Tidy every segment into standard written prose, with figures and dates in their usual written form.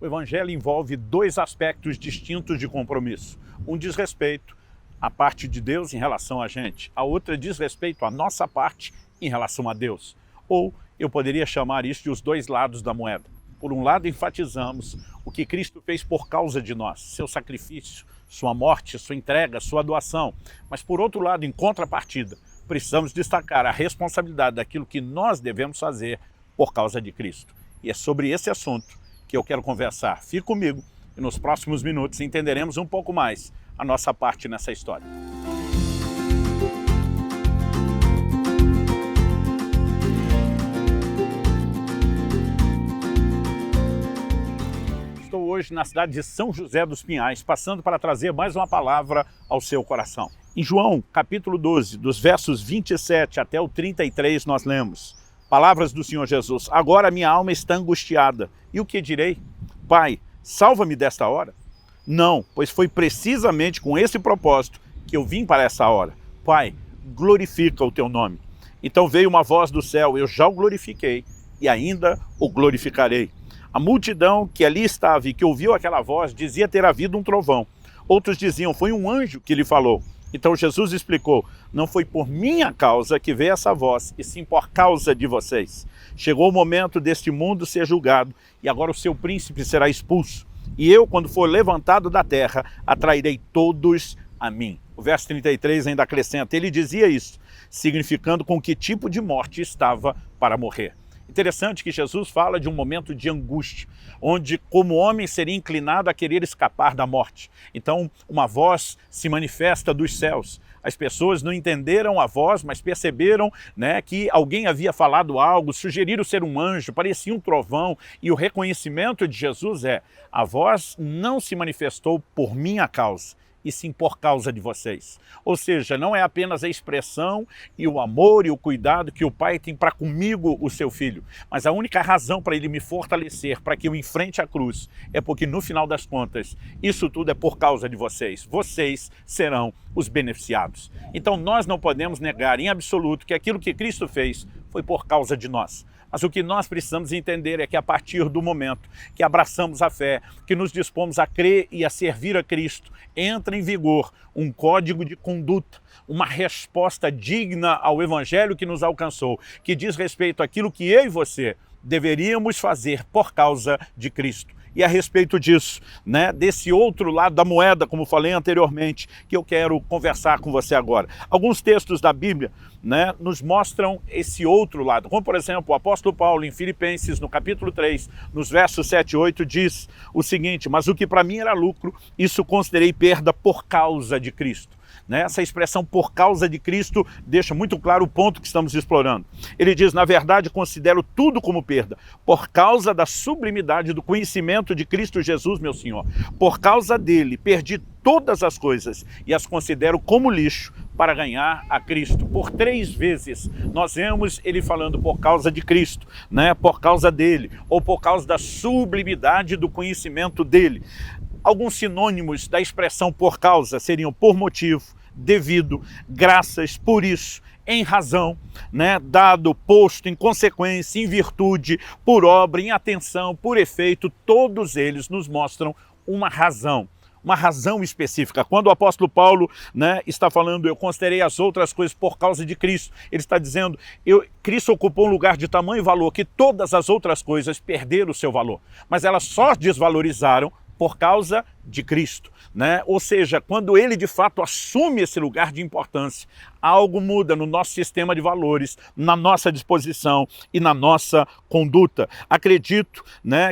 O Evangelho envolve dois aspectos distintos de compromisso. Um diz respeito à parte de Deus em relação a gente, a outra diz respeito à nossa parte em relação a Deus. Ou eu poderia chamar isso de os dois lados da moeda. Por um lado, enfatizamos o que Cristo fez por causa de nós, seu sacrifício, sua morte, sua entrega, sua doação. Mas por outro lado, em contrapartida, precisamos destacar a responsabilidade daquilo que nós devemos fazer por causa de Cristo. E é sobre esse assunto que eu quero conversar. Fique comigo e nos próximos minutos entenderemos um pouco mais a nossa parte nessa história. Estou hoje na cidade de São José dos Pinhais, passando para trazer mais uma palavra ao seu coração. Em João, capítulo 12, dos versos 27 até o 33, nós lemos: palavras do Senhor Jesus: agora minha alma está angustiada. E o que direi? Pai, salva-me desta hora? Não, pois foi precisamente com esse propósito que eu vim para essa hora. Pai, glorifica o teu nome. Então veio uma voz do céu: eu já o glorifiquei e ainda o glorificarei. A multidão que ali estava e que ouviu aquela voz dizia ter havido um trovão. Outros diziam: foi um anjo que lhe falou. Então Jesus explicou: não foi por minha causa que veio essa voz, e sim por causa de vocês. Chegou o momento deste mundo ser julgado, e agora o seu príncipe será expulso. E eu, quando for levantado da terra, atrairei todos a mim. O verso 33 ainda acrescenta: ele dizia isso, significando com que tipo de morte estava para morrer. Interessante que Jesus fala de um momento de angústia, onde como homem seria inclinado a querer escapar da morte. Então uma voz se manifesta dos céus. As pessoas não entenderam a voz, mas perceberam, que alguém havia falado algo, sugeriram ser um anjo, parecia um trovão. E o reconhecimento de Jesus é: a voz não se manifestou por minha causa, e sim por causa de vocês. Ou seja, não é apenas a expressão e o amor e o cuidado que o Pai tem para comigo, o seu Filho, mas a única razão para ele me fortalecer, para que eu enfrente a cruz, é porque no final das contas, isso tudo é por causa de vocês. Vocês serão os beneficiados. Então nós não podemos negar em absoluto que aquilo que Cristo fez foi por causa de nós. Mas o que nós precisamos entender é que a partir do momento que abraçamos a fé, que nos dispomos a crer e a servir a Cristo, entra em vigor um código de conduta, uma resposta digna ao Evangelho que nos alcançou, que diz respeito àquilo que eu e você deveríamos fazer por causa de Cristo. E a respeito disso, desse outro lado da moeda, como falei anteriormente, que eu quero conversar com você agora. Alguns textos da Bíblia nos mostram esse outro lado. Como, por exemplo, o apóstolo Paulo, em Filipenses, no capítulo 3, nos versos 7 e 8, diz o seguinte: mas o que para mim era lucro, isso considerei perda por causa de Cristo. Essa expressão por causa de Cristo deixa muito claro o ponto que estamos explorando. Ele diz: na verdade considero tudo como perda, por causa da sublimidade do conhecimento de Cristo Jesus, meu Senhor. Por causa dele perdi todas as coisas e as considero como lixo para ganhar a Cristo. Por 3 vezes nós vemos ele falando por causa de Cristo, por causa dele, ou por causa da sublimidade do conhecimento dele. Alguns sinônimos da expressão por causa seriam por motivo, devido, graças, por isso, em razão, dado, posto, em consequência, em virtude, por obra, em atenção, por efeito. Todos eles nos mostram uma razão específica. Quando o apóstolo Paulo está falando: eu considerei as outras coisas por causa de Cristo, ele está dizendo: Cristo ocupou um lugar de tamanho valor que todas as outras coisas perderam o seu valor, mas elas só desvalorizaram por causa de Cristo. Ou seja, quando ele de fato assume esse lugar de importância, algo muda no nosso sistema de valores, na nossa disposição e na nossa conduta. Acredito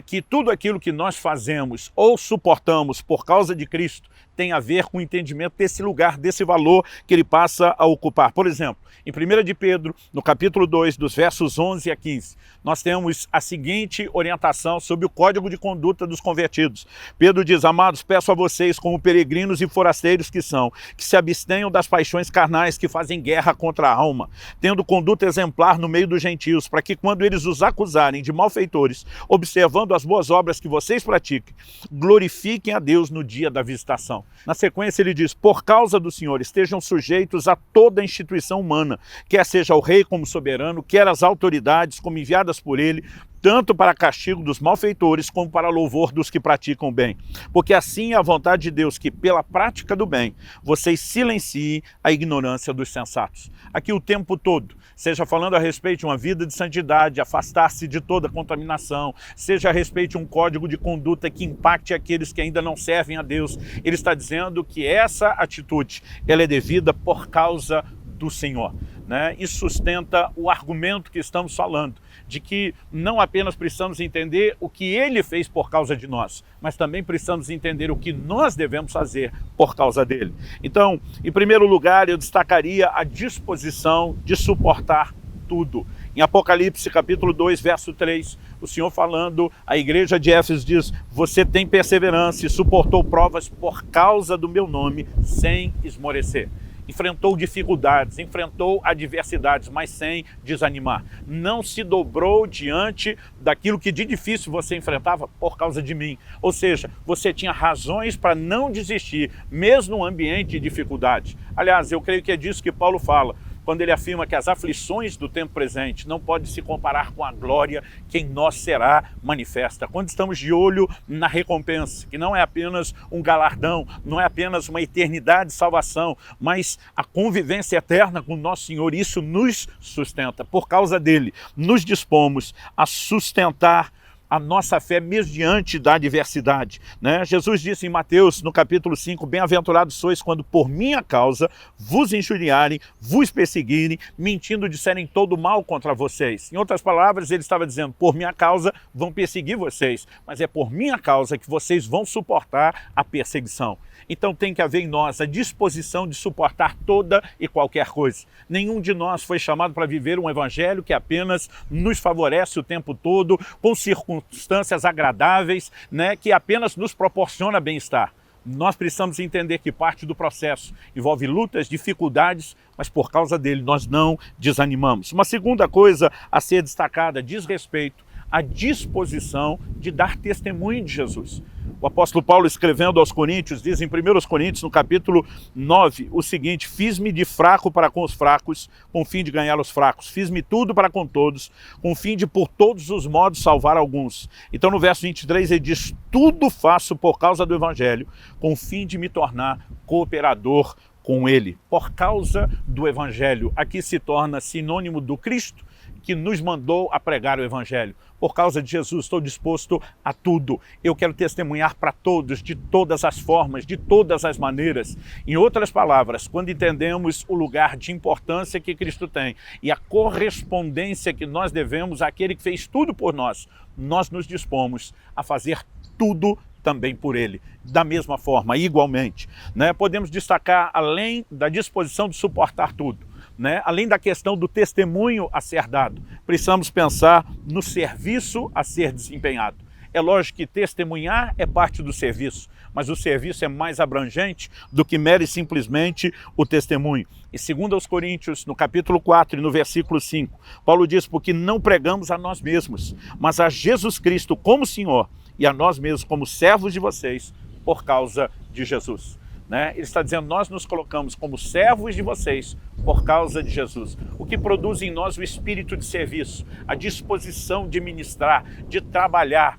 que tudo aquilo que nós fazemos ou suportamos por causa de Cristo tem a ver com o entendimento desse lugar, desse valor que ele passa a ocupar. Por exemplo, em 1 de Pedro, no capítulo 2, dos versos 11 a 15, nós temos a seguinte orientação sobre o código de conduta dos convertidos. Pedro diz: amados, peço a vocês, como peregrinos e forasteiros que são, que se abstenham das paixões carnais que fazem guerra contra a alma, tendo conduta exemplar no meio dos gentios, para que quando eles os acusarem de malfeitores, observando as boas obras que vocês pratiquem, glorifiquem a Deus no dia da visitação. Na sequência ele diz: por causa do Senhor, estejam sujeitos a toda instituição humana, quer seja o rei como soberano, quer as autoridades como enviadas por ele, tanto para castigo dos malfeitores como para louvor dos que praticam o bem. Porque assim é a vontade de Deus que, pela prática do bem, vocês silenciem a ignorância dos sensatos. Aqui o tempo todo, seja falando a respeito de uma vida de santidade, afastar-se de toda contaminação, seja a respeito de um código de conduta que impacte aqueles que ainda não servem a Deus, ele está dizendo que essa atitude, ela é devida por causa do Senhor, né? E sustenta o argumento que estamos falando, de que não apenas precisamos entender o que Ele fez por causa de nós, mas também precisamos entender o que nós devemos fazer por causa dele. Então, em primeiro lugar, eu destacaria a disposição de suportar tudo. Em Apocalipse, capítulo 2, verso 3, o Senhor falando, a igreja de Éfeso diz, você tem perseverança e suportou provas por causa do meu nome, sem esmorecer. Enfrentou dificuldades, enfrentou adversidades, mas sem desanimar. Não se dobrou diante daquilo que de difícil você enfrentava por causa de mim. Ou seja, você tinha razões para não desistir, mesmo no ambiente de dificuldade. Aliás, eu creio que é disso que Paulo fala, quando ele afirma que as aflições do tempo presente não podem se comparar com a glória que em nós será manifesta. Quando estamos de olho na recompensa, que não é apenas um galardão, não é apenas uma eternidade de salvação, mas a convivência eterna com o nosso Senhor, isso nos sustenta. Por causa dele, nos dispomos a sustentar a nossa fé mesmo diante da adversidade, né? Jesus disse em Mateus, no capítulo 5, bem-aventurados sois quando por minha causa vos injuriarem, vos perseguirem, mentindo disserem todo mal contra vocês. Em outras palavras, ele estava dizendo, por minha causa vão perseguir vocês, mas é por minha causa que vocês vão suportar a perseguição. Então tem que haver em nós a disposição de suportar toda e qualquer coisa. Nenhum de nós foi chamado para viver um evangelho que apenas nos favorece o tempo todo, com circunstâncias agradáveis, né, que apenas nos proporciona bem-estar. Nós precisamos entender que parte do processo envolve lutas, dificuldades, mas por causa dele nós não desanimamos. Uma segunda coisa a ser destacada diz respeito à disposição de dar testemunho de Jesus. O apóstolo Paulo, escrevendo aos Coríntios, diz em 1 Coríntios, no capítulo 9, o seguinte, fiz-me de fraco para com os fracos, com o fim de ganhar os fracos. Fiz-me tudo para com todos, com o fim de por todos os modos salvar alguns. Então no verso 23 ele diz, tudo faço por causa do evangelho, com o fim de me tornar cooperador com ele. Por causa do evangelho, aqui se torna sinônimo do Cristo, que nos mandou a pregar o evangelho. Por causa de Jesus, estou disposto a tudo. Eu quero testemunhar para todos, de todas as formas, de todas as maneiras. Em outras palavras, quando entendemos o lugar de importância que Cristo tem e a correspondência que nós devemos àquele que fez tudo por nós, nós nos dispomos a fazer tudo também por ele, da mesma forma, igualmente, né? Podemos destacar, além da disposição de suportar tudo, né? Além da questão do testemunho a ser dado, precisamos pensar no serviço a ser desempenhado. É lógico que testemunhar é parte do serviço, mas o serviço é mais abrangente do que mere simplesmente o testemunho. E segundo aos Coríntios, no capítulo 4 e no versículo 5, Paulo diz, porque não pregamos a nós mesmos, mas a Jesus Cristo como Senhor e a nós mesmos como servos de vocês por causa de Jesus. Né? Ele está dizendo, nós nos colocamos como servos de vocês por causa de Jesus, o que produz em nós o espírito de serviço, a disposição de ministrar, de trabalhar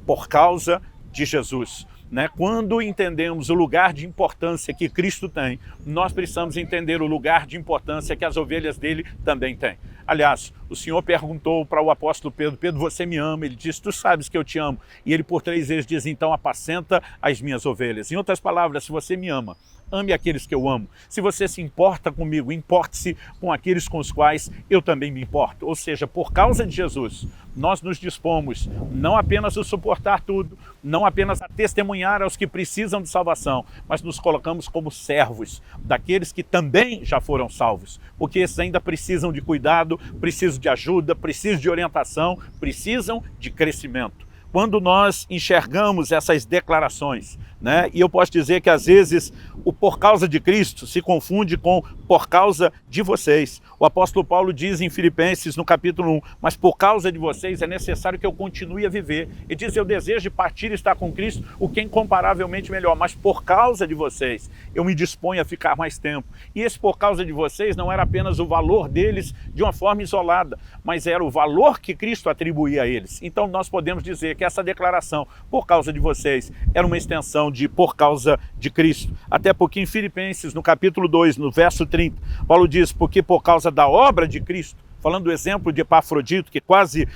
por causa de Jesus. Né? Quando entendemos o lugar de importância que Cristo tem, nós precisamos entender o lugar de importância que as ovelhas dele também têm. Aliás, o Senhor perguntou para o apóstolo Pedro, Pedro, você me ama? Ele disse, tu sabes que eu te amo. E ele por 3 vezes diz, então apacenta as minhas ovelhas. Em outras palavras, se você me ama, ame aqueles que eu amo. Se você se importa comigo, importe-se com aqueles com os quais eu também me importo. Ou seja, por causa de Jesus, nós nos dispomos não apenas a suportar tudo, não apenas a testemunhar aos que precisam de salvação, mas nos colocamos como servos daqueles que também já foram salvos. Porque esses ainda precisam de cuidado, precisam de ajuda, precisam de orientação, precisam de crescimento. quando nós enxergamos essas declarações, né? E eu posso dizer que às vezes o por causa de Cristo se confunde com por causa de vocês. O apóstolo Paulo diz em Filipenses, no capítulo 1, mas por causa de vocês é necessário que eu continue a viver. Ele diz, eu desejo partir e estar com Cristo, o que é incomparavelmente melhor, mas por causa de vocês eu me disponho a ficar mais tempo. E esse por causa de vocês não era apenas o valor deles de uma forma isolada, mas era o valor que Cristo atribuía a eles. Então nós podemos dizer que essa declaração, por causa de vocês, era uma extensão de por causa de Cristo. Até porque em Filipenses, no capítulo 2, no verso 30, Paulo diz, porque por causa da obra de Cristo, falando do exemplo de Epafrodito, que quase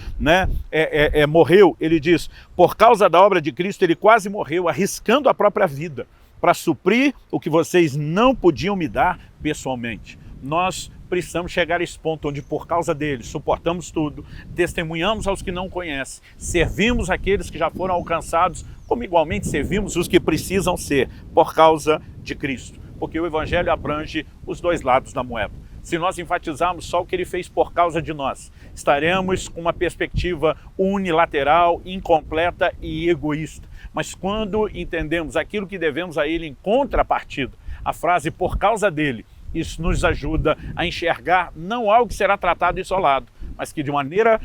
morreu, ele diz, por causa da obra de Cristo, ele quase morreu, arriscando a própria vida, para suprir o que vocês não podiam me dar pessoalmente. Nós precisamos chegar a esse ponto onde, por causa dele, suportamos tudo, testemunhamos aos que não conhecem, servimos aqueles que já foram alcançados, como igualmente servimos os que precisam ser, por causa de Cristo. Porque o Evangelho abrange os dois lados da moeda. Se nós enfatizarmos só o que ele fez por causa de nós, estaremos com uma perspectiva unilateral, incompleta e egoísta. Mas quando entendemos aquilo que devemos a ele em contrapartida, a frase por causa dele, isso nos ajuda a enxergar não algo que será tratado isolado, mas que de maneira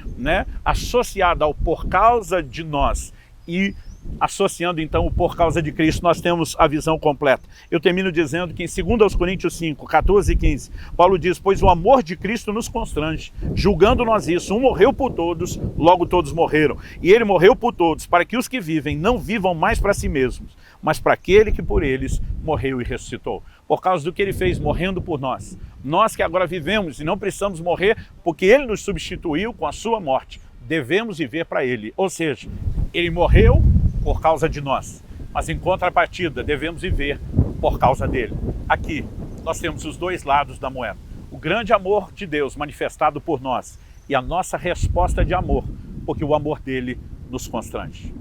associada ao por causa de nós e associando então o por causa de Cristo, nós temos a visão completa. Eu termino dizendo que em 2 Coríntios 5, 14 e 15, Paulo diz, pois o amor de Cristo nos constrange, julgando nós isso, um morreu por todos, logo todos morreram, e ele morreu por todos, para que os que vivem não vivam mais para si mesmos, mas para aquele que por eles morreu e ressuscitou. Por causa do que ele fez morrendo por nós, nós que agora vivemos e não precisamos morrer, porque ele nos substituiu com a sua morte, devemos viver para ele, ou seja, ele morreu por causa de nós, mas em contrapartida devemos viver por causa dele. Aqui nós temos os dois lados da moeda, o grande amor de Deus manifestado por nós e a nossa resposta de amor, porque o amor dele nos constrange.